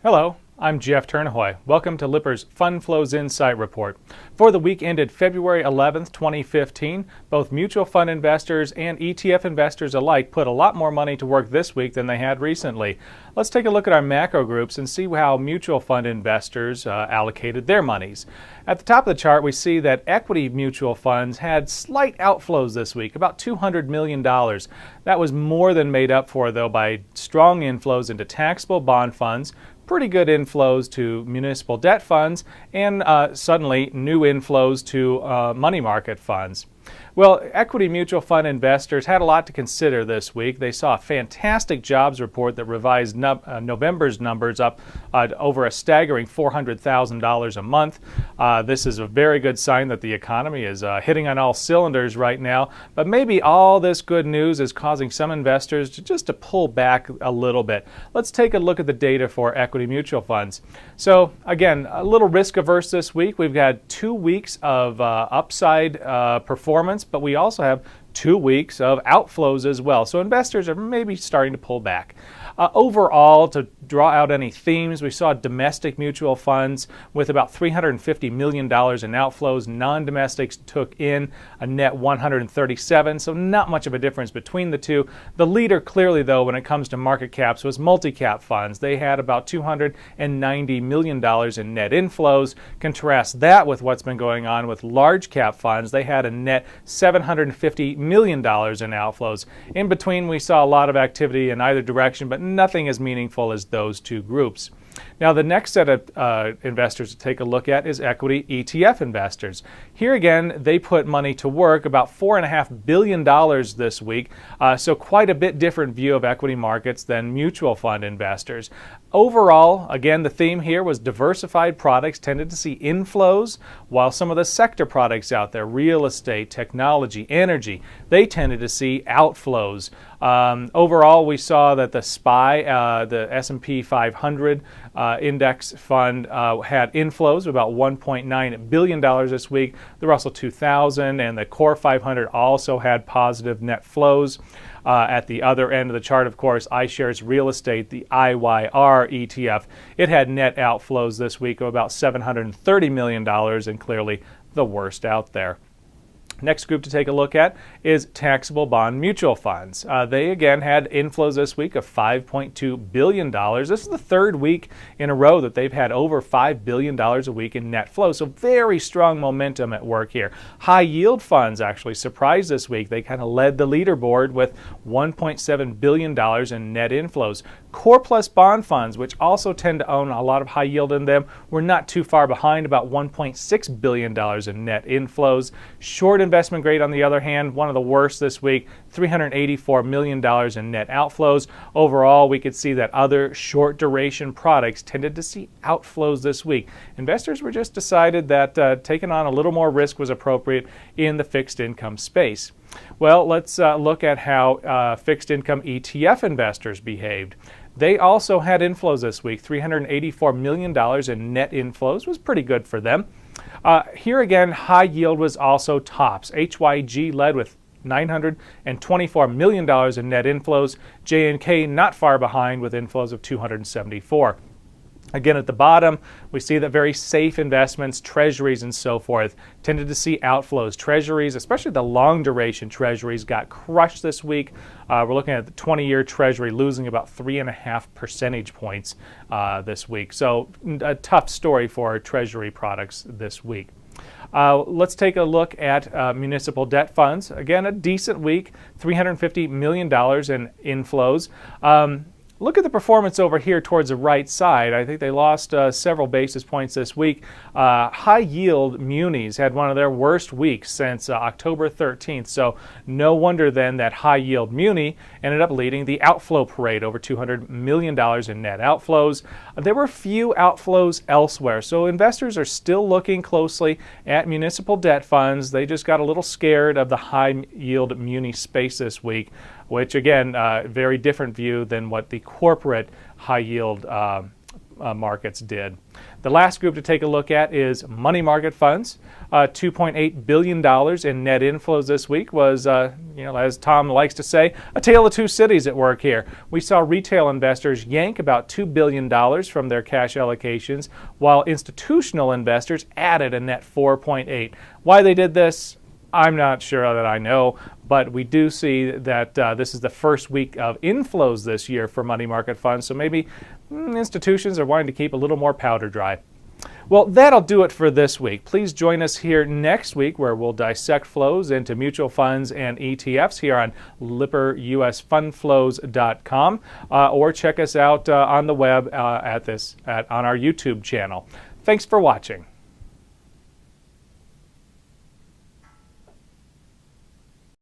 Hello, I'm Jeff Tjornehoj. Welcome to Lipper's Fund Flows Insight Report. For the week ended February 11th, 2015, both mutual fund investors and ETF investors alike put a lot more money to work this week than they had recently. Let's take a look at our macro groups and see how mutual fund investors allocated their monies. At the top of the chart, we see that equity mutual funds had slight outflows this week, about $200 million. That was more than made up for, though, by strong inflows into taxable bond funds, pretty good inflows to municipal debt funds, and suddenly new inflows to money market funds. Well, equity mutual fund investors had a lot to consider this week. They saw a fantastic jobs report that revised November's numbers up over a staggering $400,000 a month. This is a very good sign that the economy is hitting on all cylinders right now, but maybe all this good news is causing some investors to pull back a little bit. Let's take a look at the data for equity mutual funds. So again, a little risk averse this week. We've got 2 weeks of upside performance, but we also have 2 weeks of outflows as well. So investors are maybe starting to pull back. Overall, to draw out any themes, we saw domestic mutual funds with about $350 million in outflows. Non-domestics took in a net 137, so not much of a difference between the two. The leader clearly, though, when it comes to market caps was multi-cap funds. They had about $290 million in net inflows. Contrast that with what's been going on with large cap funds. They had a net $750 million in outflows. In between, we saw a lot of activity in either direction, but nothing as meaningful as those two groups. Now, the next set of investors to take a look at is equity ETF investors. Here again, they put money to work, about $4.5 billion this week, so quite a bit different view of equity markets than mutual fund investors. Overall, again, the theme here was diversified products tended to see inflows, while some of the sector products out there, real estate, technology, energy, they tended to see outflows. Overall, we saw that the SPY, the S&P 500 index fund, had inflows of about $1.9 billion this week. The Russell 2000 and the Core 500 also had positive net flows. At the other end of the chart, of course, iShares Real Estate, the IYR ETF, it had net outflows this week of about $730 million, and clearly the worst out there. Next group to take a look at is taxable bond mutual funds. They again had inflows this week of $5.2 billion. This is the third week in a row that they've had over $5 billion a week in net flow. So very strong momentum at work here. High yield funds actually surprised this week. They kind of led the leaderboard with $1.7 billion in net inflows. Core plus bond funds, which also tend to own a lot of high yield in them, were not too far behind, about $1.6 billion in net inflows. Short investment grade, on the other hand, one of the worst this week, $384 million in net outflows. Overall, we could see that other short duration products tended to see outflows this week. Investors were just decided that taking on a little more risk was appropriate in the fixed income space. Well, let's look at how fixed income ETF investors behaved. They also had inflows this week. $384 million in net inflows was pretty good for them. Here again, high yield was also tops. HYG led with $924 million in net inflows. J&K not far behind with inflows of $274. Again, at the bottom, we see that very safe investments, treasuries and so forth, tended to see outflows. Treasuries, especially the long duration treasuries, got crushed this week. We're looking at the 20-year treasury losing about 3.5 percentage points this week. So a tough story for treasury products this week. Let's take a look at municipal debt funds. Again, a decent week, $350 million in inflows. Look at the performance over here towards the right side. I think they lost several basis points this week. High yield munis had one of their worst weeks since October 13th. So no wonder then that high yield muni ended up leading the outflow parade, over $200 million in net outflows. There were few outflows elsewhere. So investors are still looking closely at municipal debt funds. They just got a little scared of the high yield muni space this week, which again, very different view than what the corporate high yield markets did. The last group to take a look at is money market funds. $2.8 billion in net inflows this week was, as Tom likes to say, a tale of two cities at work here. We saw retail investors yank about $2 billion from their cash allocations, while institutional investors added a net 4.8. Why they did this, I'm not sure that I know, but we do see that this is the first week of inflows this year for money market funds, so maybe institutions are wanting to keep a little more powder dry. Well, that'll do it for this week. Please join us here next week where we'll dissect flows into mutual funds and ETFs here on lipperusfundflows.com or check us out on the web on our YouTube channel. Thanks for watching.